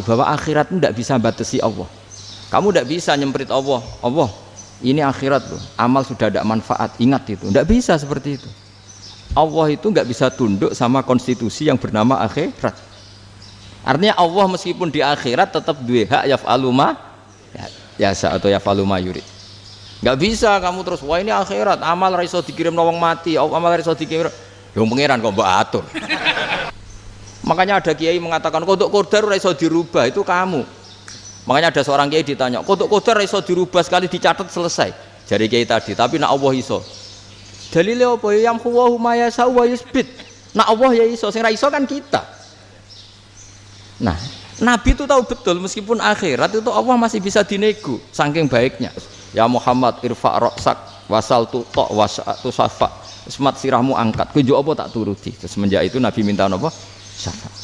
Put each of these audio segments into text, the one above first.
bahwa akhirat itu tidak bisa batasi Allah. Kamu tidak bisa nyemprit Allah, Allah ini akhirat loh, amal sudah tidak manfaat, ingat itu. Tidak bisa seperti itu. Allah itu nggak bisa tunduk sama konstitusi yang bernama akhirat. Artinya Allah meskipun di akhirat tetap duwe hak yaf'alu ma yasa atau yaf'alu ma yurid. Nggak bisa kamu terus wah ini akhirat, amal ra iso dikirim wong mati, amal ra iso dikirim. Lho pangeran kok mbok atur. Makanya ada kiai mengatakan kodok qadar ora iso dirubah, itu kamu. Makanya ada seorang kiai ditanya, kodok qadar ora iso dirubah sekali dicatat selesai. Jadi kiai tadi, tapi nak Allah iso. Dalile apa ya yamhu ma yasha wa yusbit. Nak Allah ya iso, sing ra iso kan kita. Nah, Nabi itu tahu betul meskipun akhirat itu Allah masih bisa dinego saking baiknya. Ya Muhammad irfa' ra'sak wasal tu ta wasatu safa. Semat sirahmu angkat. Kujo apa tak turuti. Terus semenjak itu Nabi minta apa? Syafaat.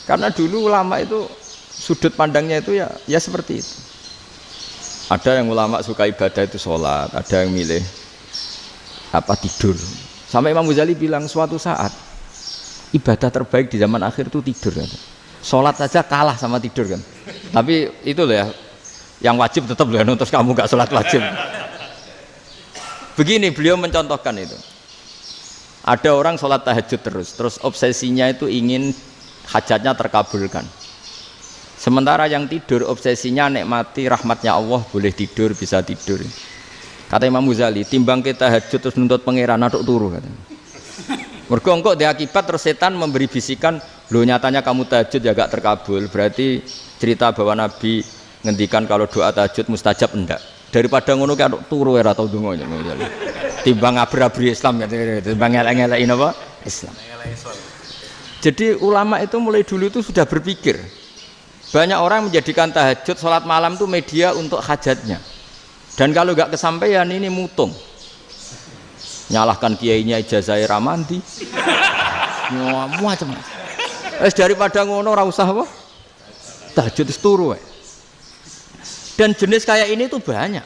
Karena dulu ulama itu sudut pandangnya itu ya seperti itu. Ada yang ulama suka ibadah itu sholat, ada yang milih tidur. Sampai Imam Ghazali bilang suatu saat ibadah terbaik di zaman akhir itu tidur kan. Sholat saja kalah sama tidur kan. Tapi itu loh ya, yang wajib tetap loh, terus kamu gak sholat wajib. Begini beliau mencontohkan itu. Ada orang sholat tahajud terus obsesinya itu ingin hajatnya terkabulkan. Sementara yang tidur obsesinya nikmati rahmatnya Allah, boleh tidur, bisa tidur. Kata Imam Ghazali, timbang kita tahajud terus nuntut pangeran aduk turu katanya. Mergo engko dia akibat terus setan memberi bisikan, lho nyatanya kamu tahajud ya gak terkabul. Berarti cerita bahwa Nabi ngendikan kalau doa tahajud mustajab enggak. Daripada ngono ki aduk turu ora tau donga. Timbang abri-abri Islam ya, timbang elek-elekin apa? Islam. Jadi ulama itu mulai dulu itu sudah berpikir. Banyak orang menjadikan tahajud sholat malam itu media untuk hajatnya. Dan kalau nggak kesampaian ini mutung. Nyalahkan kiainya ijazah ramandi. Macam. Daripada ngono ora usah apa? Tahajud itu turu. Dan jenis kayak ini tuh banyak.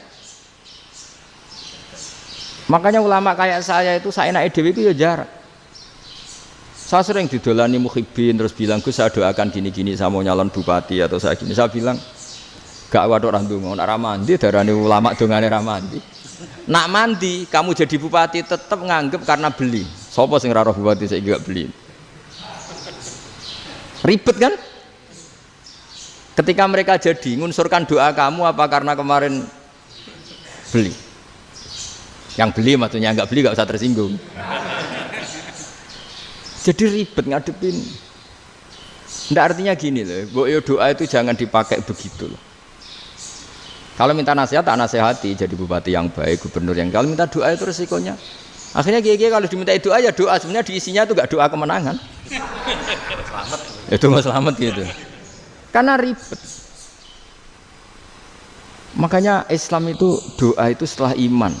Makanya ulama kayak saya itu saenake dhewe itu ya jarak. Saya sering didolani muhibbin terus bilang Gus saya doakan gini-gini saya mau nyalon bupati atau saya gini. Saya bilang gak waduh orang dongo, nak ramandi darani ulama dongane ramandi. Nak mandi kamu jadi bupati tetap nganggep karena beli. Sopo sing raro bupati saya gak beli. Ribet kan? Ketika mereka jadi ngunsurkan doa kamu apa karena kemarin beli? Yang beli maksudnya nggak beli nggak usah tersinggung. Jadi ribet ngadepin. Nggak artinya gini loh, doa itu jangan dipakai begitu loh. Kalau minta nasihat tak nasihati jadi bupati yang baik, gubernur yang kalau minta doa itu resikonya. Akhirnya kiai-kiai kalau diminta doa ya doa sebenarnya diisinya itu nggak doa kemenangan. Selamat. Itu nggak selamat gitu. Karena ribet. Makanya Islam itu doa itu setelah iman.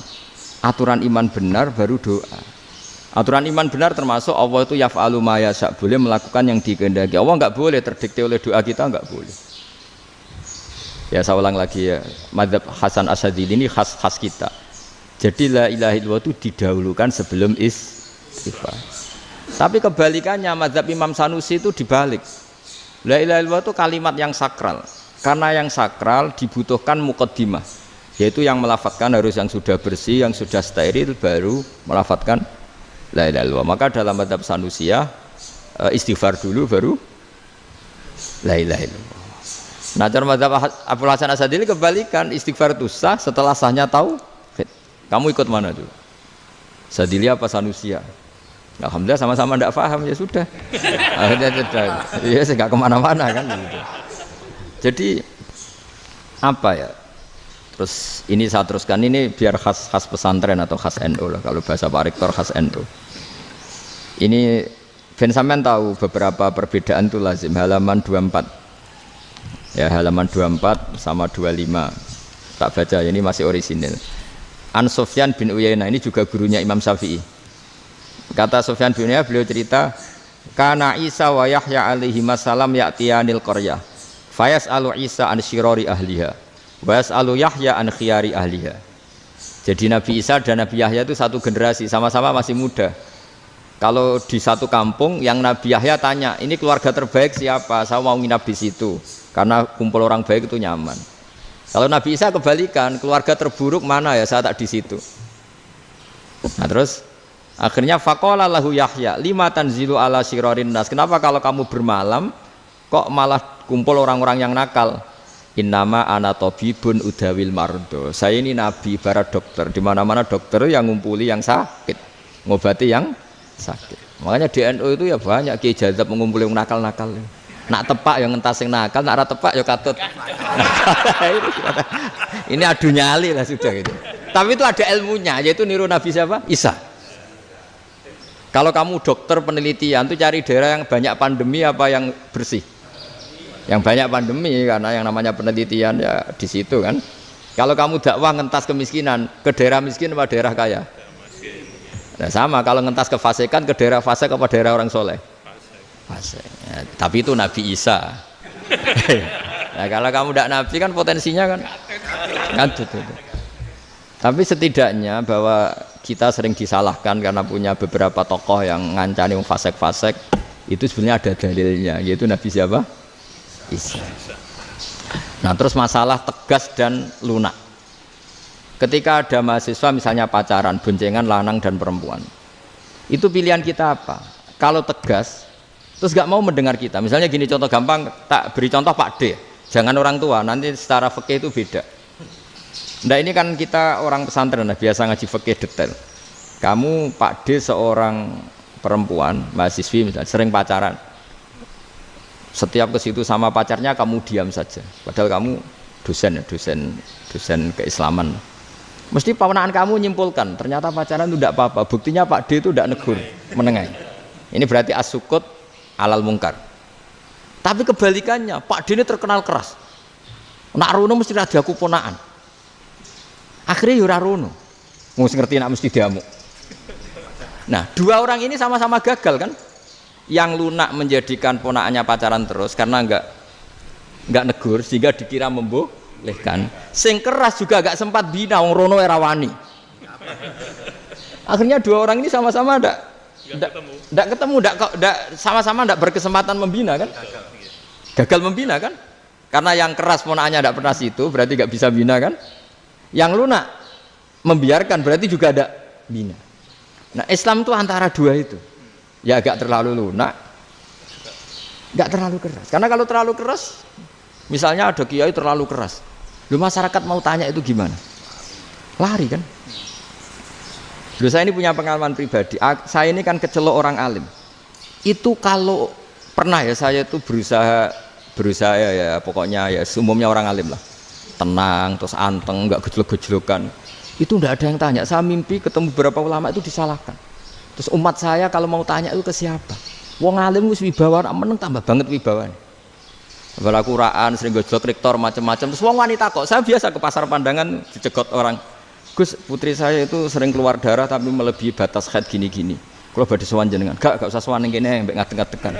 Aturan iman benar baru doa. Aturan iman benar termasuk Allah itu yaf'alu ma yasha, boleh melakukan yang dikehendaki. Allah enggak boleh terdikte oleh doa kita, enggak boleh. Ya saya ulang lagi ya, mazhab Hasan Asyadzili ini khas kita. Jadi la ilaha illallah itu didahulukan sebelum istighfar. Tapi kebalikannya mazhab Imam Sanusi itu dibalik. La ilaha illallah itu kalimat yang sakral. Karena yang sakral dibutuhkan muqaddimah, yaitu yang melafadzkan harus yang sudah bersih, yang sudah steril baru melafadzkan la ilaha illallah. Maka dalam mazhab Sanusiyah istighfar dulu baru la ilaha illallah. Nah cara mazhab Abul Hasan Asyadzili kebalikan, istighfar itu sah setelah sahnya tauhid. Kamu ikut mana tuh? Asyadzili apa Sanusiyah? Alhamdulillah sama-sama tidak paham ya sudah. Akhirnya sudah. Ya saya nggak kemana-mana kan gitu. Jadi apa ya? Terus ini saya teruskan ini biar khas pesantren atau khas NU lah, kalau bahasa Pak Rektor khas NU. Ini Ben sampean tahu beberapa perbedaan itu lazim, halaman 24. Ya halaman 24 sama 25. Tak baca ini masih orisinil. An Sufyan bin Uyainah ini juga gurunya Imam Syafi'i. Kata Sufyan bin Uyainah beliau cerita, kana Isa wa Yahya alaihi masalam ya'tiyanil qaryah. Fayas'alu Isa an syirari ahliha. Was'alu Yahya an khiyari ahliha. Jadi Nabi Isa dan Nabi Yahya itu satu generasi, sama-sama masih muda. Kalau di satu kampung yang Nabi Yahya tanya, ini keluarga terbaik siapa? Saya mau nginap di situ karena kumpul orang baik itu nyaman. Kalau Nabi Isa kebalikan, keluarga terburuk mana ya? Saya tak di situ. Nah terus akhirnya faqala lahu Yahya, lima tanzilu ala syirarin nas. Kenapa kalau kamu bermalam kok malah kumpul orang-orang yang nakal? Innama ana tabibun udawil mardo. Saya ini nabi ibarat dokter. Di mana-mana dokter yang ngumpuli yang sakit, ngobati yang sakit. Makanya di NU itu ya banyak Kiai Jazab mengumpuli yang nakal-nakal. Nak tepak yang ngentas yang nakal, nak ora tepak ya katut. Ini adu nyali lah sudah gitu. Tapi itu ada ilmunya, yaitu niru Nabi siapa? Isa. Kalau kamu dokter penelitian tuh cari daerah yang banyak pandemi apa yang bersih? Yang banyak pandemi, karena yang namanya penelitian ya di situ kan. Kalau kamu dakwah ngentas kemiskinan, ke daerah miskin apa daerah kaya? Nah sama, kalau ngentas kefasikan ke daerah fasik apa daerah orang soleh? Fasik. Ya, tapi itu Nabi Isa. Nah kalau kamu tidak Nabi kan potensinya kan ngadut itu. Tapi setidaknya bahwa kita sering disalahkan karena punya beberapa tokoh yang ngancani fasik-fasik, itu sebenarnya ada dalilnya, yaitu Nabi siapa? Isa. Nah terus masalah tegas dan lunak. Ketika ada mahasiswa misalnya pacaran, boncengan lanang dan perempuan, itu pilihan kita apa? Kalau tegas, terus gak mau mendengar kita. Misalnya gini contoh gampang, tak beri contoh Pak D. Jangan orang tua, nanti secara fikih itu beda. Nah ini kan kita orang pesantren, biasa ngaji fikih detail. Kamu Pak D seorang perempuan, mahasiswi misalnya, sering pacaran. Setiap ke situ sama pacarnya kamu diam saja. Padahal kamu dosen keislaman. Mesti pamanaan kamu nyimpulkan, ternyata pacaran itu tidak apa-apa. Buktinya Pak D itu tidak negur, menengahi. Ini berarti as-sukut alal mungkar. Tapi kebalikannya, Pak D ini terkenal keras. Nak rono mesti radaku ponaan. Akhirnya yura rono. Mesti ngerti nak mesti diamuk. Nah, dua orang ini sama-sama gagal kan? Yang lunak menjadikan ponaannya pacaran terus karena enggak negur sehingga dikira membolehkan. Sing keras juga agak sempat bina wong rono era wani. Akhirnya dua orang ini sama-sama enggak ketemu, sama-sama enggak berkesempatan membina kan? Gagal membina kan? Karena yang keras ponaannya enggak pernah situ, berarti enggak bisa bina kan? Yang lunak membiarkan berarti juga ada bina. Nah, Islam itu antara dua itu. Ya agak terlalu lunak, enggak terlalu keras. Karena kalau terlalu keras, misalnya ada kiai terlalu keras, lu masyarakat mau tanya itu gimana? Lari kan? Lu saya ini punya pengalaman pribadi. Saya ini kan kecelok orang alim. Itu kalau pernah ya saya itu berusaha ya pokoknya ya umumnya orang alim lah. Tenang, terus anteng, enggak gejlok-gejlokan. Itu enggak ada yang tanya. Saya mimpi ketemu beberapa ulama itu disalahkan. Terus umat saya kalau mau tanya itu ke siapa? Wong alim wis wibawa, meneng tambah banget wibawane. Bala Quran sering gojlok rektor macam-macam. Terus wong wanita kok, saya biasa ke pasar pandangan dicegot orang. Gus, putri saya itu sering keluar darah tapi melebihi batas haid gini-gini. Kalau badhe sowan jenengan, gak usah sowan ning kene mbek ngadeg-ngadegan.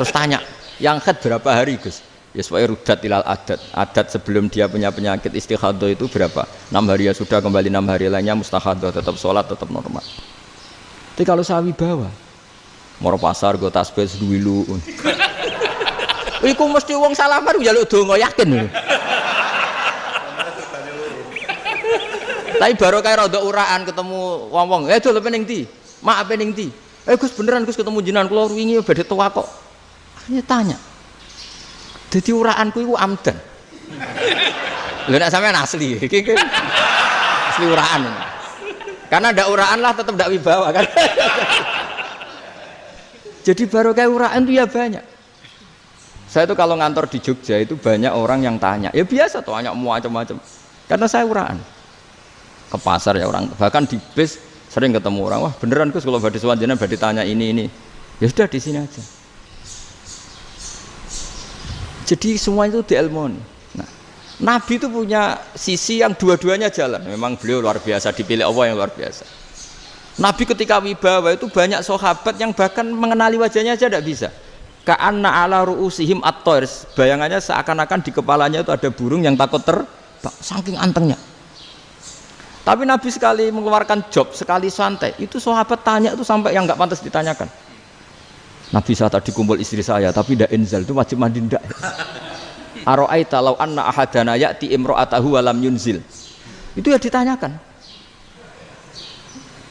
Terus tanya, yang haid berapa hari, Gus? Ya supaya rudat ilal adat. Adat sebelum dia punya penyakit istihadah itu berapa? 6 hari ya sudah, kembali 6 hari lainnya mustahadah, tetap sholat, tetap normal. Tapi kalau saya wibawa, moro pasar gue tasbih seduwilu. Iku mesti wong salaman njaluk donga yakin. Tapi baru kayak rada uraan ketemu wong-wong, dol pening ndi? Mak pening ndi? Gus beneran Gus ketemu jenengan kula wingi badhe tuwa kok. Akhirnya tanya. Dadi uraanku iku amdan. Lho nek sampean asli, iki asli uraan. Karena ndak uraan lah tetap ndak wibawa kan. Jadi baru kayak uraan itu ya banyak. Saya itu kalau ngantor di Jogja itu banyak orang yang tanya. Ya biasa tuh tanya macam-macam. Karena saya uraan. Ke pasar ya orang, bahkan di bis sering ketemu orang. Wah beneran Gus kalau badhe sowan jenengan badhe tanya ini. Ya sudah di sini aja. Jadi semua itu diilmoni. Nabi itu punya sisi yang dua-duanya jalan. Memang beliau luar biasa, dipilih Allah yang luar biasa. Nabi ketika wibawa itu banyak sahabat yang bahkan mengenali wajahnya aja tidak bisa. Ka'anna ala ru'usihim at-thair. Bayangannya seakan-akan di kepalanya itu ada burung yang takut terbang. Saking antengnya. Tapi Nabi sekali mengeluarkan job, sekali santai, itu sahabat tanya itu sampai yang nggak pantas ditanyakan. Nabi saya tadi kumpul istri saya, tapi tidak inzal, itu wajib mandi ndak? Aro'aita law anna ahadana ya'ti imro'atahu walam yunzil. Itu ya ditanyakan.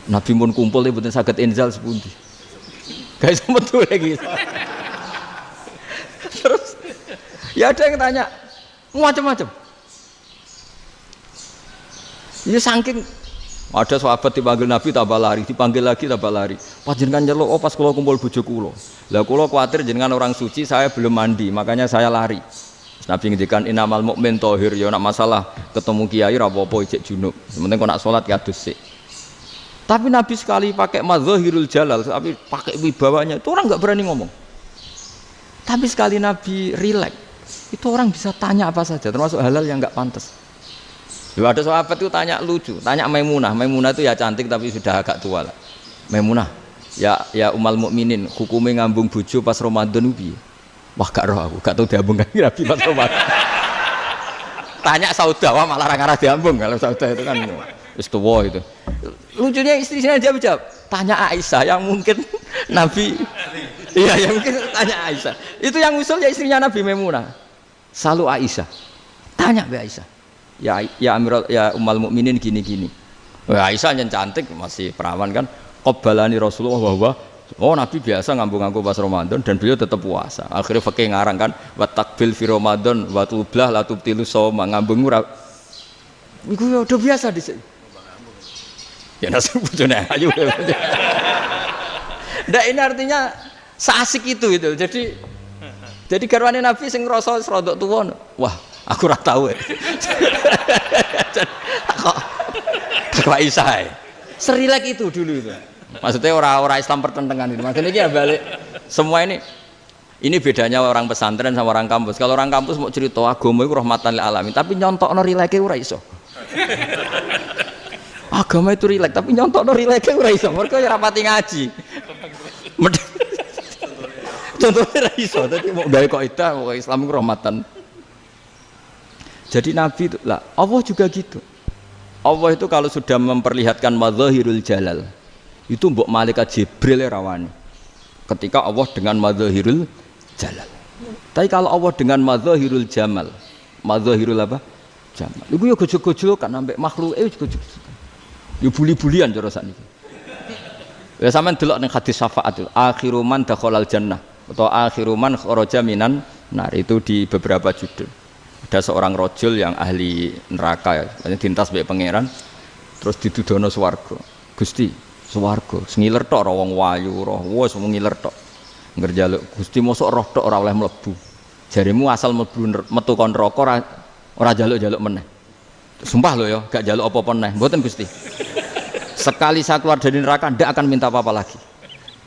Nabi pun kumpul ya betul saged inzal sepundi. Guys betul lagi. Terus ya ada yang tanya macam-macam. Ya saking ada sahabat dipanggil Nabi tambah lari, dipanggil lagi tambah lari. Panjenengan nyeluk, oh pas kula kumpul bojo kula. Lah kula kuwatir jenengan orang suci, saya belum mandi, makanya saya lari. Nabi ngendikan innamal mukmin thahir, ya nak masalah ketemu kiai ra apa-apa ijek junub. Sementing kok nak salat ya dhisik. Tapi Nabi sekali pakai madzahirul jalal, tapi pakai wibawanya, itu orang enggak berani ngomong. Tapi sekali Nabi rileks, itu orang bisa tanya apa saja, termasuk halal yang enggak pantas. Loh, ada sahabat itu tanya lucu, tanya Maimunah. Maimunah itu ya cantik tapi sudah agak tua lah. Maimunah, ya umal mukminin, hukumnya ngambung bojo pas Ramadan piye? Wah gak roh aku, gak tahu diambung kan Nabi pas Ramadan. Tanya Saudah, wah malah orang-orang diambung. Kalau Saudah itu kan wis tuwa itu. Lucunya istrinya jawab, tanya Aisyah yang mungkin Nabi. Iya, yang mungkin tanya Aisyah. Itu yang usul ya istrinya Nabi Maimunah. Selalu Aisyah. Tanya Mbak Aisyah. Ya Amirul ya umal mukminin gini-gini. Wah, Aisyah yang cantik masih perawan kan. Qabbalani Rasulullah bahwa oh Nabi biasa ngambung-ngambung pas Ramadan dan beliau tetap puasa. Akhirnya fakih ngarang kan wa takbil fi Ramadan wa tublah la tubtilu shauma ngambung ora. Iku ya udah biasa di sini. Ya nasi bojone ayu. Ndak ini artinya seasik itu. Jadi garwane Nabi sing ngrasa rodok tuwa. Wah, aku ora tahu. Kok Aisyah. Serilek itu dulu itu. Maksudnya orang Islam pertentangan itu. Maksudnya ya balik semua ini bedanya orang pesantren sama orang kampus. Kalau orang kampus mau cerita agama itu rahmatan lil alamin, tapi nyontokno rileke ora iso. Agama itu rilek, tapi nyontokno rileke ora iso. Mergo ya rapati ngaji. Contohnya ora iso, dadi mau gawe kaidah kok Islam itu rahmatan. Jadi Nabi itu lah, Allah juga gitu. Allah itu kalau sudah memperlihatkan madzahirul jalal, itu mbok malaikat Jibril rawani. Ketika Allah dengan madzahirul jalal. Tapi kalau Allah dengan madzahirul jamal, madzahirul apa? Jamal. Iku ya gojol-gojol kan ambek makhluk gojol. Ya buli-bulian cara sakniki. Ya sampean delok ning hadis syafaat itu, akhiru man dakhalal jannah atau akhiru man kharaja minan nar, itu di beberapa judul. Ada seorang rojul yang ahli neraka ya, dintas mbek pangeran terus didudono swarga. Gusti, swarga sengiler tok ora wong wayu roh wis ngiler tok. Ngger njaluk Gusti mosok roh tok ora oleh mlebu. Jarimu asal mlebu metu kon neraka ora njaluk-njaluk meneh. Sumpah lho ya, gak njaluk apa-apa meneh. Mboten Gusti. Sekali saya keluar dari neraka ndak akan minta apa-apa lagi.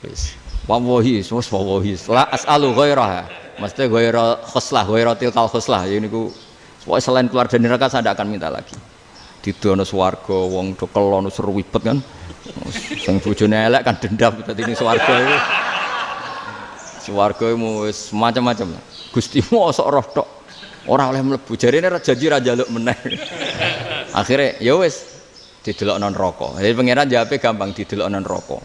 Wis. Wallahi, wallahi. La as'alu ghairaha. Mesti ghaira khoslah, ghaira tilkal khoslah. Ya niku pokoke selain keluar dari neraka saya ndak akan minta lagi. Didono swarga wong dokelon seru wibet kan. Sing bojone elek kan dendam dadi ning swarga iku. Swarga wis macam-macam. Gusti mosok roh tok ora oleh mlebu. Jarine janji ra njaluk meneh. Akhire ya wis didelokno neraka. Jadi pangeran jawabe gampang, didelokno neraka.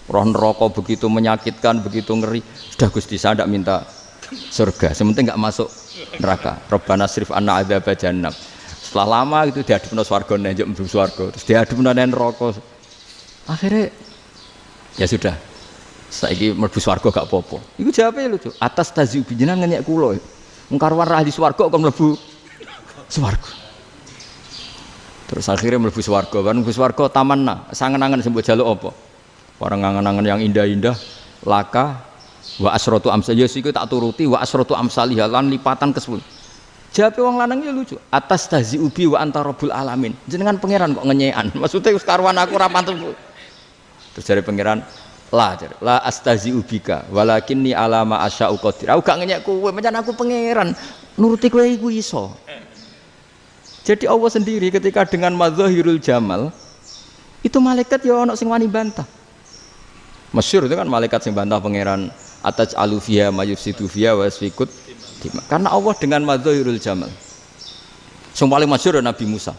Roh neraka begitu menyakitkan, begitu ngeri. Sudah Gusti saya ndak minta surga, sementing enggak masuk neraka. Rabbana srif anna adzab jahannam. Setelah lama itu diadepno swarga njuk mlebu swarga, terus diadepno nang neraka. Akhirnya ya sudah. Saiki mlebu swarga gak apa-apa. Iku jawabe lucu. Atas taziu jenengan ngenyek kula. Wong karuan ra di swarga kok mlebu swarga. Terus akhirnya mlebu swarga, kan mlebu swarga tamanna, sangen-angen sing mbok jaluk apa? Orang angen-angen yang indah-indah, laka wa asratu amsal ya siku tak turuti wa asratu amsalih lan lipatan ke-10. Jawabe wong lanang ya lucu. Atas taziu bi wa anta rabbul alamin. Jenengan pangeran kok ngenyekan. Maksudnya wis karuan aku ora pantes. Terus jare pangeran la astazi'u bika walakinni alama asya'u qadir. Aku gak ngenyek kowe, pancen aku pangeran. Nuruti kowe iku iso. Jadi Allah sendiri ketika dengan madzahirul jamal itu malaikat ya ono sing wani bantah. Masyhur itu kan malaikat sing bantah pangeran ataj alufiya mayufsidu fiya wasfikut. Karena Allah dengan madzahirul jamal. Sing paling masyhur Nabi Musa.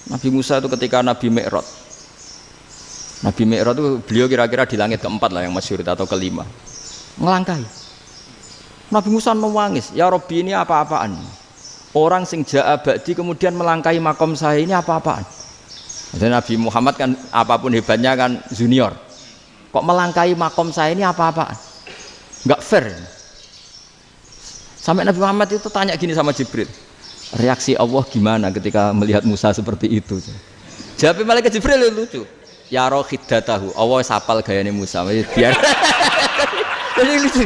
Nabi Musa itu ketika Nabi Mi'raj. Nabi Mi'raj itu beliau kira-kira di langit keempat lah yang masyhur atau kelima. Ngelangkai. Nabi Musa menangis, ya Rabbi ini apa-apaan? Orang sing ja'a ba'di kemudian melangkai makom saya ini apa-apaan? Dan Nabi Muhammad kan apapun hebatnya kan junior. Kok melangkai makom saya ini apa-apaan? Enggak fair. Sampai Nabi Muhammad itu tanya gini sama Jibril. Reaksi Allah gimana ketika melihat Musa seperti itu? Jawab malaikat Jibril lucu. Ya rohidatahu, Allah sapal gayane Musa. Biar. Jadi lucu.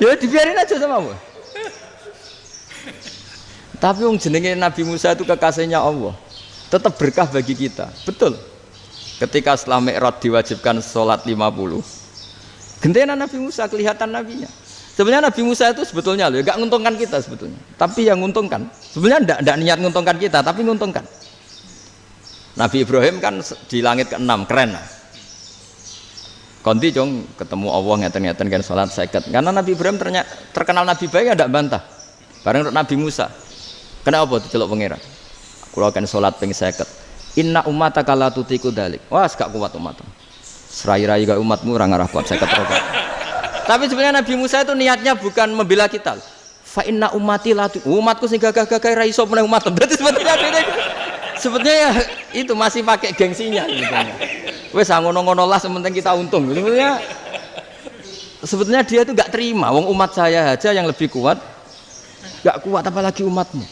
Ya dibiarin aja sama Allah. Tapi yang jenenge Nabi Musa itu kekasihnya Allah. Tetap berkah bagi kita. Betul. Ketika setelah Mi'raj diwajibkan sholat 50. Gentenan Nabi Musa kelihatan nabinya. Sebenarnya Nabi Musa itu sebetulnya loh, gak nguntungkan kita sebetulnya. Tapi yang nguntungkan. Sebenarnya enggak niat nguntungkan kita, tapi nguntungkan. Nabi Ibrahim kan di langit ke-6, keren lah. Konti jong ketemu Allah ngeten-ngeten kan sholat 50. Karena Nabi Ibrahim terkenal Nabi baik tidak bantah. Bareng Nabi Musa. Kenapa diceluk pangeran? Kula kan sholat ping 50. Inna ummataka la tutiku dalik. Wah, gak kuat umat. Serai-rai gak umatmu ora ngarah kuat 50 rakaat. Tapi sebenarnya Nabi Musa itu niatnya bukan membela kita. Fa inna ummati la umatku sing gagah-gagah ra iso meneh umat. Berarti sebetulnya ya itu masih pakai gengsinya sebetulnya. Wes ngono-ngono lah sementing kita untung. Sebetulnya dia itu enggak terima wong umat saya aja yang lebih kuat. Enggak kuat apalagi umatmu.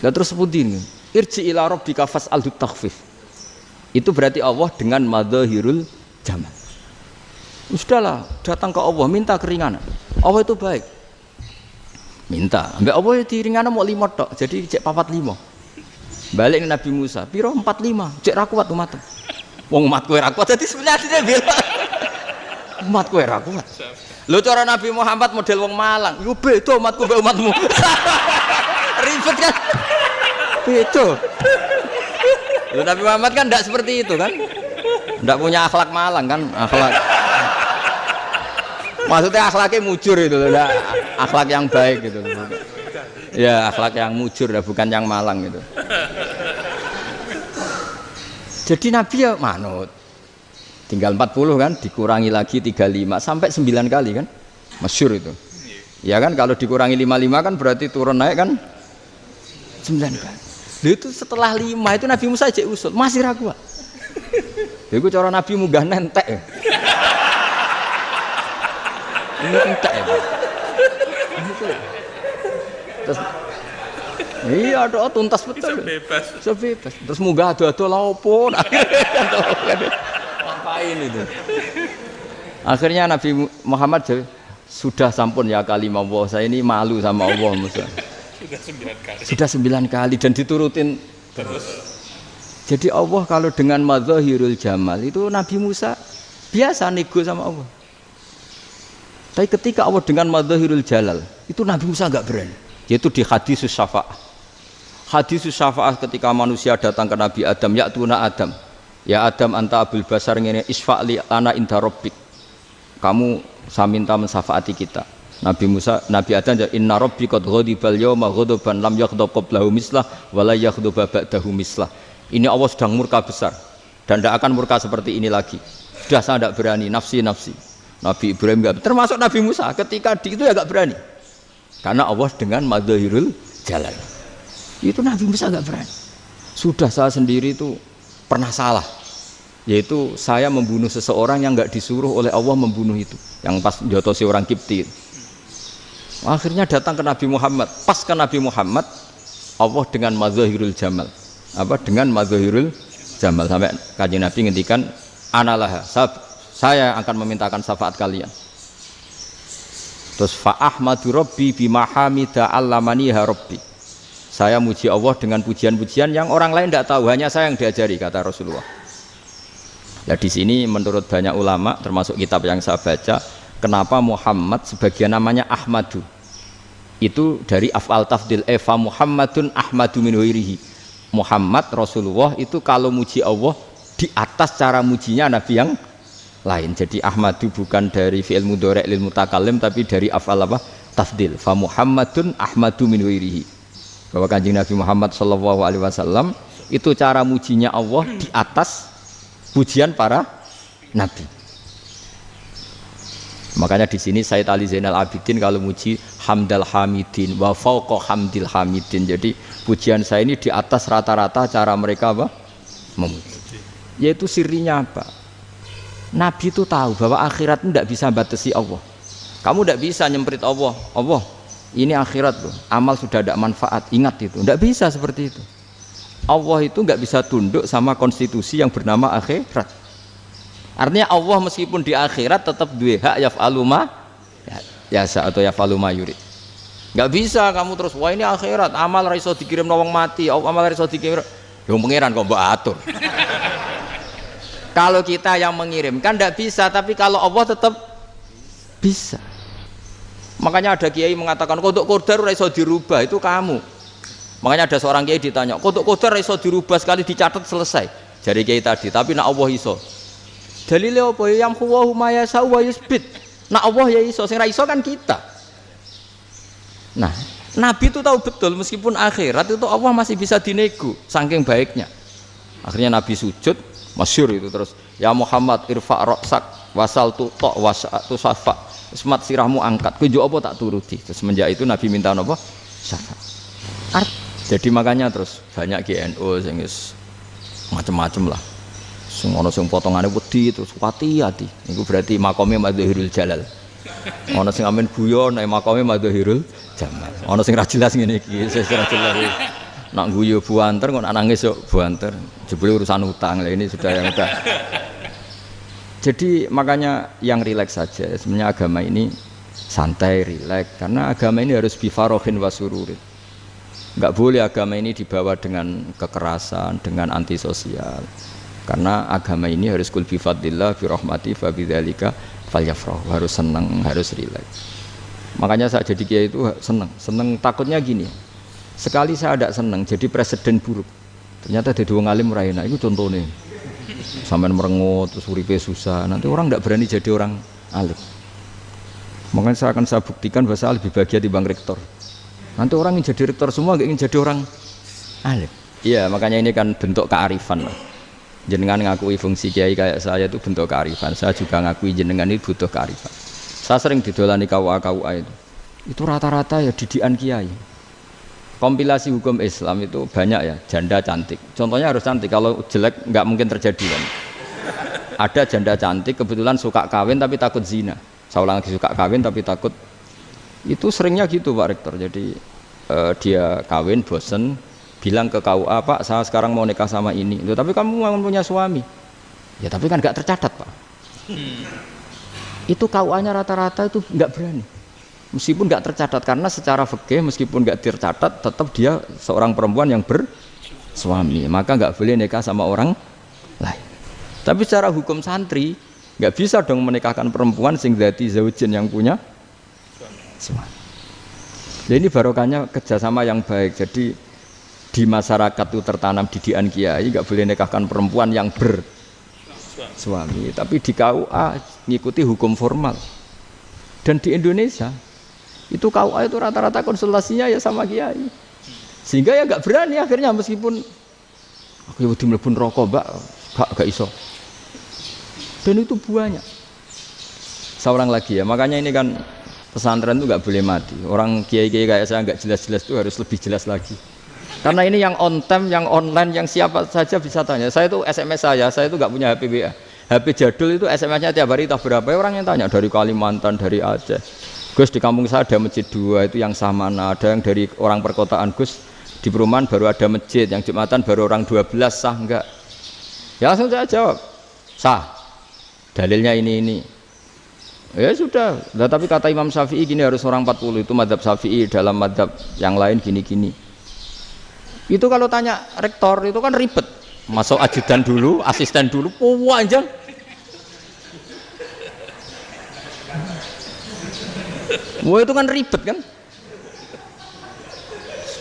Lah terus sebutin irji ila rabbika fas'alhu takhfif. Itu berarti Allah dengan madzahirul jamal. Sudahlah, datang ke Allah minta keringanan. Allah itu baik. Minta, ambek Allah di ringanan mau 5 tok, jadi cek 45. Balik ke Nabi Musa, piro 45, cek ra kuat umat. Wong umat kowe ra kuat, jadi sebenarnya dia bilang umat kowe ra kuat. Lho cara Nabi Muhammad model wong Malang, yo beda umatku mbek umatmu. Ribet kan? Beda. Lho Nabi Muhammad kan enggak seperti itu kan? Enggak punya akhlak Malang kan, akhlak. Maksudnya akhlaknya mujur itu loh, akhlak yang baik gitu. Ya akhlak yang mujur, bukan yang Malang gitu. Jadi Nabi ya manut. Tinggal 40 kan, dikurangi lagi 35 sampai 9 kali kan, masyhur itu. Ya kan kalau dikurangi 55 kan berarti turun naik kan 9 kali. Lalu itu setelah 5 itu Nabi Musa aja usul, masih ragu. Itu cara Nabi munggah nentek. Ini entek ya. Terus iya doa tuntas betul. Bisa bebas. Terus munggah ado-ado lha opo? Ngapain itu? Akhirnya Nabi Muhammad sudah sampun ya kalimah Allah, saya ini malu sama Allah Musa. Sudah 9 kali dan diturutin terus. Jadi Allah kalau dengan madzahirul jamal itu Nabi Musa biasa nego sama Allah. Tapi ketika Allah dengan madzahirul jalal itu Nabi Musa enggak berani. Yaitu di hadis syafa'ah. Hadis syafa'ah ketika manusia datang ke Nabi Adam, ya tuna Adam. Ya Adam anta abul basar ngene isfa'li ana inda rabbik. Kamu saya minta mensafaati kita. Nabi Musa, Nabi Adam ya inna rabbi qad ghadibal yawma ghadaban lam yaghdab qablahu mislah wa la yaghdab ba'dahu mislah. Ini Allah sedang murka besar dan tidak akan murka seperti ini lagi. Sudah saya tidak berani, nafsi. Nabi Ibrahim enggak, termasuk Nabi Musa ketika itu ya enggak berani. Karena Allah dengan madzahirul jalal. Itu Nabi Musa enggak berani. Sudah saya sendiri itu pernah salah. Yaitu saya membunuh seseorang yang enggak disuruh oleh Allah membunuh itu. Yang pas jotosi orang Kipti. Akhirnya datang ke Nabi Muhammad. Pas ke Nabi Muhammad Allah dengan madzahirul jamal. Apa dengan madzahirul jamal sampai Kanjeng Nabi ngendikan analah saya akan memintakan syafaat kalian. Terus fa ahmadu rabbi bima hamida allamaniha rabbi. Saya muji Allah dengan pujian-pujian yang orang lain tidak tahu, hanya saya yang diajari, kata Rasulullah. Nah di sini menurut banyak ulama termasuk kitab yang saya baca, kenapa Muhammad sebagian namanya Ahmadu. Itu dari af'al tafdil fa Muhammadun ahmadu min ghairihi. Muhammad Rasulullah itu kalau muji Allah di atas cara mujinya nabi yang lain. Jadi Ahmadu bukan dari fi'il mudhari' lil mutakallim tapi dari af'al apa? Tafdil. Fa Muhammadun ahmadu min ghairihi. bahwa Kanjeng Nabi Muhammad SAW itu cara mujinya Allah di atas pujian para nabi. Makanya di sini Sayyid Ali Zainal Abidin kalau muji hamdal hamidin wa fauqa hamdil hamidin. Jadi pujian saya ini di atas rata-rata cara mereka apa? Memuji. Yaitu sirinya apa? Nabi itu tahu bahwa akhirat itu tidak bisa batasi Allah. Kamu tidak bisa nyemprit Allah. Allah, ini akhirat loh. Amal sudah ada manfaat. Ingat itu. Tidak bisa seperti itu. Allah itu nggak bisa tunduk sama konstitusi yang bernama akhirat. Artinya Allah meskipun di akhirat tetap duwe hak yaf'alu ma yasa atau yaf'alu ma yurid. Nggak bisa kamu terus wah ini akhirat amal ra iso dikirim wong mati, amal ra iso dikirim. Yo pangeran kok mbok atur. Kalau kita yang mengirimkan nggak bisa, tapi kalau Allah tetap bisa. Makanya ada kiai mengatakan kodok qadar ora iso dirubah, itu kamu. Makanya ada seorang kiai ditanya, kodok qadar ora iso dirubah sekali dicatat selesai. Jadi kiai tadi, tapi nak Allah iso. Dalile apa yang huwa ma yasha wa yusbit. Nak Allah ya iso, sing ra iso kan kita. Nah, Nabi itu tahu betul meskipun akhirat itu Allah masih bisa dinego saking baiknya. Akhirnya Nabi sujud, masyhur itu terus, ya Muhammad irfa' ra'sak wasal tu ta wasatu safa. Semat sirahmu angkat, kunjuk apa tak turuti. Terus semenjak itu Nabi minta apa? Syafaat. Jadi makanya terus banyak GNU sing macam-macam lah. Sing ana sing potongane wedi terus hati-hati. Niku berarti makome Madzahirul Jalal. Ana sing amen guyon nek makome Madzahirul Jamal. Ana sing ra jelas ngene iki, sing ra jelas. Nak guyu buanter kok nak nangis yo buanter. Jebule urusan utang. Lah ini sudah yang udah. Jadi makanya yang rileks saja. Sebenarnya agama ini santai, rileks karena agama ini harus bifarohin wasururin. Enggak boleh agama ini dibawa dengan kekerasan, dengan antisosial. Karena agama ini harus kul bi fadlillah bi rahmati fa bidzalika falyafrahu. Harus senang, harus rileks. Makanya saya jadi kiai itu senang takutnya gini. Sekali saya tidak senang jadi presiden buruk. Ternyata ada dua ngalim raina, itu contohnya. Sampai merengut, terus uripe susah. Nanti orang tidak berani jadi orang alim. Makanya saya buktikan bahwa saya lebih bahagia dibanding rektor. Nanti orang ingin jadi rektor semua, nggak ingin jadi orang alim. Iya, makanya ini kan bentuk kearifan lah. Jenengan ngakui fungsi kiai kayak saya itu bentuk kearifan. Saya juga ngakui jenengan ini butuh kearifan. Saya sering didolani KUA itu. Itu rata-rata ya didikan kiai. Kompilasi hukum Islam itu banyak ya, janda cantik. Contohnya harus cantik, kalau jelek nggak mungkin terjadi kan. Ada janda cantik kebetulan suka kawin tapi takut zina. Saya ulang lagi, suka kawin tapi takut. Itu seringnya gitu Pak Rektor. Jadi dia kawin bosen, bilang ke KUA, Pak saya sekarang mau nikah sama ini. Loh, tapi kamu mau punya suami. Ya tapi kan nggak tercatat Pak. Itu KUA-nya rata-rata itu nggak berani. Meskipun nggak tercatat karena secara fikih meskipun nggak tercatat tetap dia seorang perempuan yang bersuami, maka nggak boleh nikah sama orang lain. Tapi secara hukum santri nggak bisa dong menikahkan perempuan sing dzati zaujin yang punya suami. Jadi ini barokahnya kerjasama yang baik. Jadi di masyarakat itu tertanam didikan kiai nggak boleh nikahkan perempuan yang bersuami. Tapi di KUA ngikuti hukum formal. Dan di Indonesia itu KUA itu rata-rata konsultasinya ya sama kiai, sehingga ya nggak berani akhirnya meskipun aku ya wedi mlebu neraka mbak gak iso. Dan itu banyak. Seorang lagi ya, makanya ini kan pesantren itu nggak boleh mati. Orang kiai-kiai kayak saya nggak jelas-jelas itu harus lebih jelas lagi. Karena ini yang on time, yang online, yang siapa saja bisa tanya. Saya itu SMS saya itu nggak punya HP WA. HP jadul itu SMS-nya tiap hari entah berapa, orang yang tanya dari Kalimantan, dari Aceh. Gus di kampung saya ada masjid 2 itu yang Samana, ada yang dari orang perkotaan Gus di perumahan baru ada masjid, yang Jumatan baru orang 12 sah enggak? Ya langsung saya jawab sah, dalilnya ini. Ya sudah, nah, tapi kata Imam Syafi'i gini harus orang 40 itu madzhab Syafi'i, dalam madzhab yang lain gini. Itu kalau tanya rektor itu kan ribet, masuk ajudan dulu, asisten dulu, panjang. Wah itu kan ribet kan?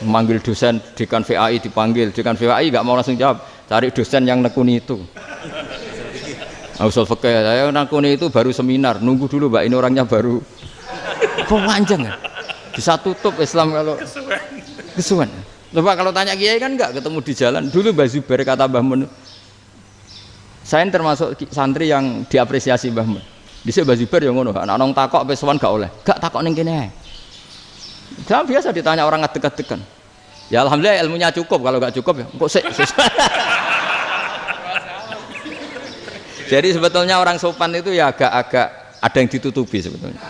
Manggil dosen dekan VAI dipanggil, dekan VAI nggak mau langsung jawab, cari dosen yang nekuni itu. Usul fikih saya nekuni itu baru seminar, nunggu dulu mbak ini orangnya baru. Kok panjang ya? Bisa tutup Islam kalau kesuwen. Coba kalau tanya kiai kan enggak ketemu di jalan. Dulu Mbah Zubair kata Mbah Mun, saya termasuk santri yang diapresiasi Mbah Mun. Dhisik Mbah Zubair ya ngono, anak nong takok wis sowan gak oleh. Gak takok ning kene ae. Saya biasa ditanya orang ngadeg-adegan. Ya alhamdulillah ilmunya cukup, kalau gak cukup ya kok sik. Jadi sebetulnya orang sopan itu ya agak-agak ada yang ditutupi sebetulnya.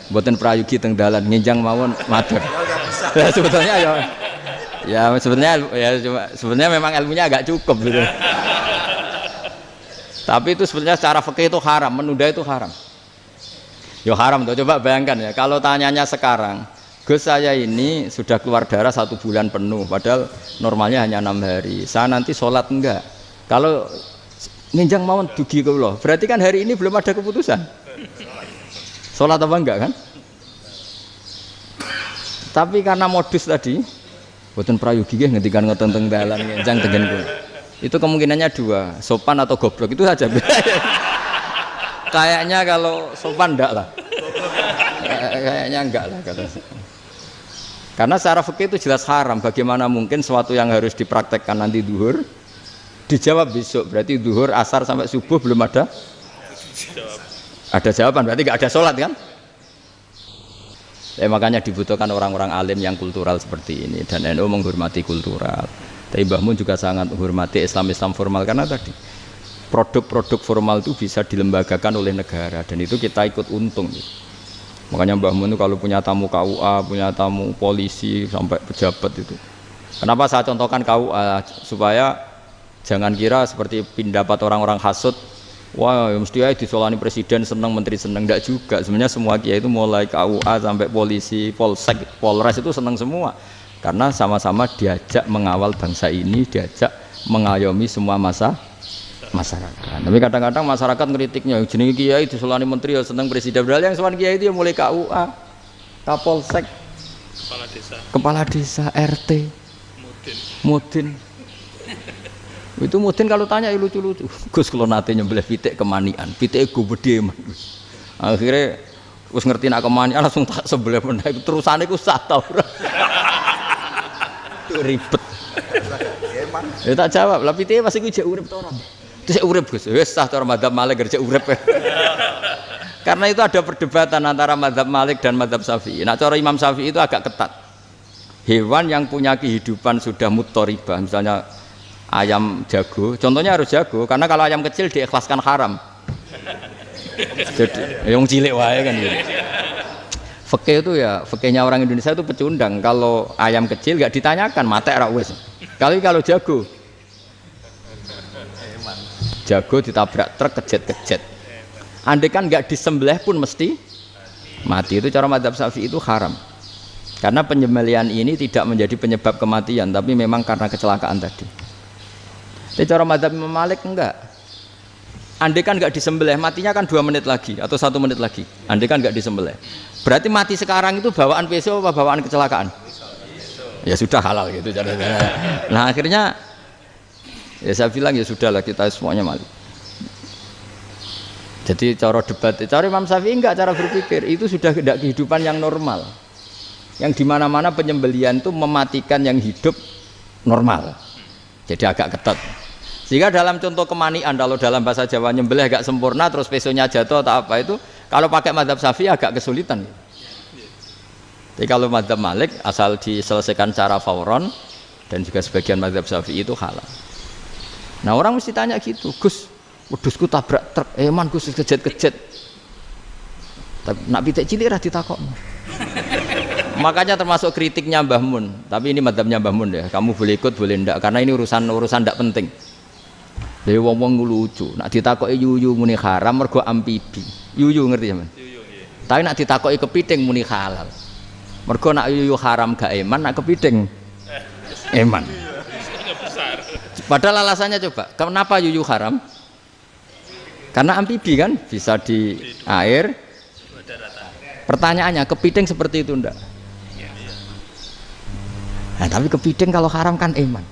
Mboten prayogi teng dalan nginjang mawon matur. Ya sebetulnya ya sebenarnya memang ilmunya agak cukup gitu. Tapi itu sebenarnya secara fikih itu haram, menunda itu haram. Yo haram tuh, coba bayangkan ya, kalau tanyanya sekarang, Gus saya ini sudah keluar darah 1 bulan penuh, padahal normalnya hanya 6 hari. Saya nanti sholat enggak? Kalau nginjang mawon dugi kula, berarti kan hari ini belum ada keputusan. Sholat apa enggak kan? Tapi karena modus tadi, boten prayogi nggih ngendikan ngoten teng dalan nginjang tengen kula. Itu kemungkinannya 2, sopan atau goblok, itu saja. Kayaknya kalau sopan enggak lah. Kayaknya enggak lah kata. Karena secara fikih itu jelas haram. Bagaimana mungkin sesuatu yang harus dipraktekkan nanti duhur dijawab besok, berarti duhur, asar sampai subuh belum ada jawaban, berarti enggak ada sholat kan? Makanya dibutuhkan orang-orang alim yang kultural seperti ini, dan NU menghormati kultural. Tapi Mbah Mun juga sangat menghormati Islam formal, karena tadi produk-produk formal itu bisa dilembagakan oleh negara, dan itu kita ikut untung. Makanya Mbah Mun itu kalau punya tamu KUA, punya tamu polisi sampai pejabat itu. Kenapa saya contohkan KUA? Supaya jangan kira seperti pendapat orang-orang hasud, wah mesti aja disolani presiden seneng, menteri seneng. Enggak juga. Sebenarnya semua kiai itu mulai KUA sampai polisi, polsek, polres itu seneng semua. Karena sama-sama diajak mengawal bangsa ini, diajak mengayomi semua masyarakat. Tapi kadang-kadang masyarakat ngeritiknya, jenenge kiai disolani menteri ya seneng presiden. Padahal yang sowan kiai itu ya mulai KUA, Kapolsek, kepala desa, RT, Mudin. Itu Mudin kalau tanya ya lucu-lucu. Gus kalau nate nyembelih pitik kemanian, pitike go gede man. Akhirnya wis ngerti nak kemanian langsung tak sembelih meneh. Terusane ku sah ta ora. Ribet. Ya tak jawab, lah pitike pas iku jek urip ta ora? Terus urip Gus. Wis sah cara madzhab Malik kerja urip. Karena itu ada perdebatan antara madzhab Malik dan madzhab Syafi'i. Nah, cara Imam Syafi'i itu agak ketat. Hewan yang punya kehidupan sudah muttaribah, misalnya ayam jago, contohnya harus jago, karena kalau ayam kecil diikhlaskan haram. Jadi yang cilik wae kan gitu. Fikih itu ya, fikihnya orang Indonesia itu pecundang. Kalau ayam kecil nggak ditanyakan, mate ra wis. Kalau jago ditabrak truk kejet. Andai kan nggak disembelih pun mesti mati. Itu cara madzhab Syafi'i itu haram. Karena penyembelihan ini tidak menjadi penyebab kematian, tapi memang karena kecelakaan tadi. Tapi cara madzhab Imam Malik enggak. Andai kan nggak disembelih, matinya kan 2 menit lagi atau 1 menit lagi. Andai kan nggak disembelih, berarti mati sekarang itu bawaan pisau apa bawaan kecelakaan? Ya sudah halal gitu caranya. Nah akhirnya ya saya bilang ya sudahlah kita semuanya mati. Jadi cara debat, cara Imam Syafi'i enggak, cara berpikir itu sudah tidak kehidupan yang normal, yang dimana-mana penyembelihan itu mematikan yang hidup normal. Jadi agak ketat. Sehingga dalam contoh kemanian, kalau dalam bahasa Jawa nyembelih agak sempurna terus pesonya jatuh atau apa itu, kalau pakai madzhab Syafi'i agak kesulitan. Jadi kalau madzhab Malik asal diselesaikan secara fauron, dan juga sebagian madzhab Syafi'i itu halal. Nah orang mesti tanya gitu, Gus, wedhusku tabrak truk, man Gus kejet-kejet. Tapi nak pitik cilik ra ditakokno. Makanya termasuk kritiknya Mbah Mun, tapi ini madzhabnya Mbah Mun ya, kamu boleh ikut boleh ndak, karena ini urusan ndak penting. Dari wong-wong lucu, nak ditakoki yuyu muni haram mergo amfibi. Yuyu ngerti sampean? Yuyu nggih. Tapi nak ditakoki kepiting muni halal. Mergo nak yuyu haram gak eman, nak kepiting eman. Padahal alasannya coba, kenapa yuyu haram? Karena amfibi kan, bisa di air. Pertanyaannya, kepiting seperti itu ndak? Nah, tapi kepiting kalau haram kan eman.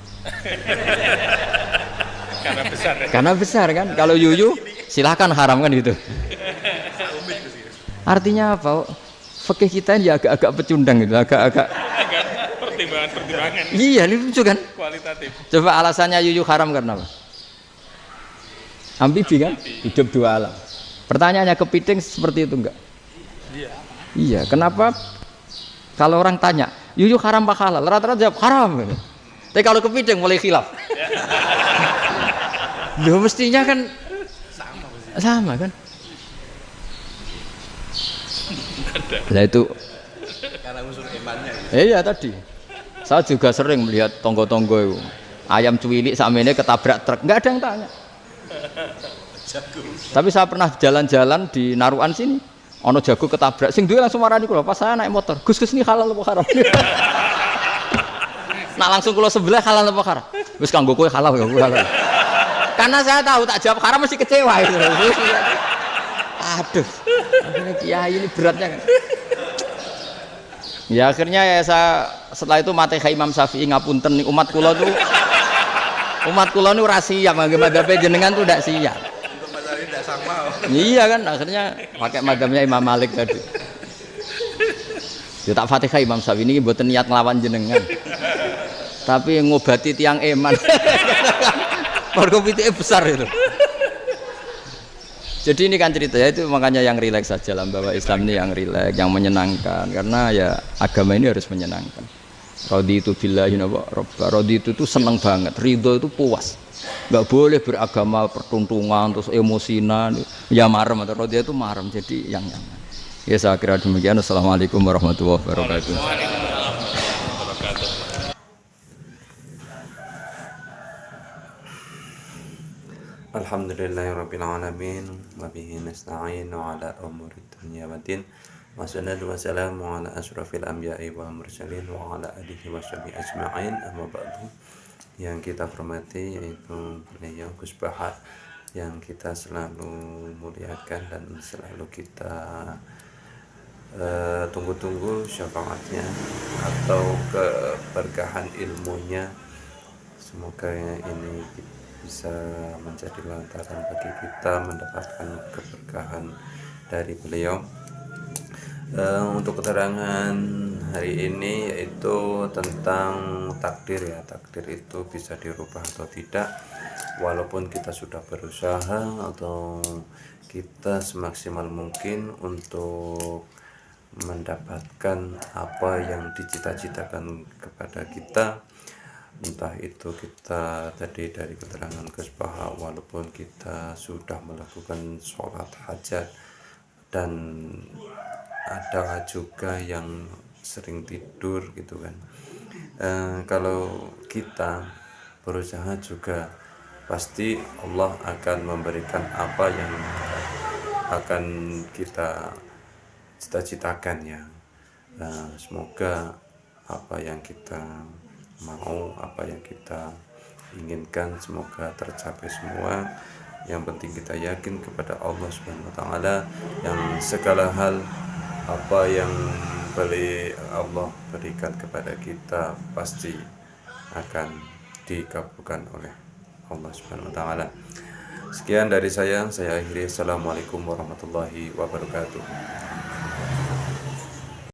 Karena besar kan. Kalau yuyu silahkan haram kan gitu. Artinya apa? Fikih kita ini agak-agak pecundang gitu, agak-agak pertimbangan. Iya, ini lucu kan? Kualitatif. Coba alasannya yuyu haram karena apa? Amfibi kan? Hidup dua alam. Pertanyaannya kepiting seperti itu enggak? Iya. Iya, kenapa kalau orang tanya, yuyu haram apa halal? Rata-rata jawab haram. Tapi kalau kepiting mulai khilaf. Loh mestinya kan sama kan? Nah itu Karena unsur imannya. iya tadi. Saya juga sering melihat tonggo-tonggo itu. Ayam cuwilik sakmene ketabrak truk, enggak ada yang tanya. Tapi saya pernah jalan-jalan di Naruan sini. Ono jago ketabrak, sing duwe langsung marani kula pas saya naik motor. Gus ini halal apa haram? Nak langsung kula sebelah halal apa haram? Wis kanggo kowe halal ya halal. Karena saya tahu tak jawab haram mesti kecewa itu. Aduh. Akhirnya kiai ini beratnya kan. Ya akhirnya ya saya setelah itu mate Imam Syafi'i ngapunten umat kula tuh nu ora siap mangke madhabe jenengan tuh ndak siap. Tidak sama. Iya kan akhirnya pakai madhabnya Imam Malik tadi. Ya tak Fatihah Imam Syafi'i ini mboten niat nglawan jenengan. Tapi ngobati tiang eman. Mergo pitike besar itu. Jadi ini kan cerita ya itu makanya yang rileks saja lah bahwa Islam ini yang rileks, yang menyenangkan karena ya agama ini harus menyenangkan. Raditu billahi robba. Raditu itu seneng banget, ridho itu puas. Enggak boleh beragama pertuntungan terus emosinan, ya marem atau raditu itu marem jadi yang nyaman. Ya saya kira demikian. Assalamualaikum warahmatullahi wabarakatuh. Alhamdulillahirabbil alamin wa bihi nasta'in ala umuri dunya waddin wassalatu wassalamu ala asyrafil anbiya'i wal mursalin wa ala alihi washabihi ajma'in amma ba'du. Yang kita hormati yaitu beliau Gus Bahar yang kita selalu muliakan dan selalu kita tunggu-tunggu syafaatnya atau keberkahan ilmunya. Semoga ini bisa menjadi lantaran bagi kita mendapatkan keberkahan dari beliau. Untuk keterangan hari ini yaitu tentang takdir ya. Takdir itu bisa dirubah atau tidak. Walaupun kita sudah berusaha atau kita semaksimal mungkin untuk mendapatkan apa yang dicita-citakan kepada kita, entah itu kita tadi dari keterangan Gus Bahar, walaupun kita sudah melakukan sholat hajat dan ada juga yang sering tidur gitu kan, kalau kita berusaha juga pasti Allah akan memberikan apa yang akan kita cita-citakan ya. Semoga apa yang kita mau, apa yang kita inginkan semoga tercapai semua. Yang penting kita yakin kepada Allah Subhanahu wa taala yang segala hal apa yang Allah berikan kepada kita pasti akan dikabulkan oleh Allah Subhanahu wa taala. Sekian dari saya akhiri. Assalamualaikum warahmatullahi wabarakatuh.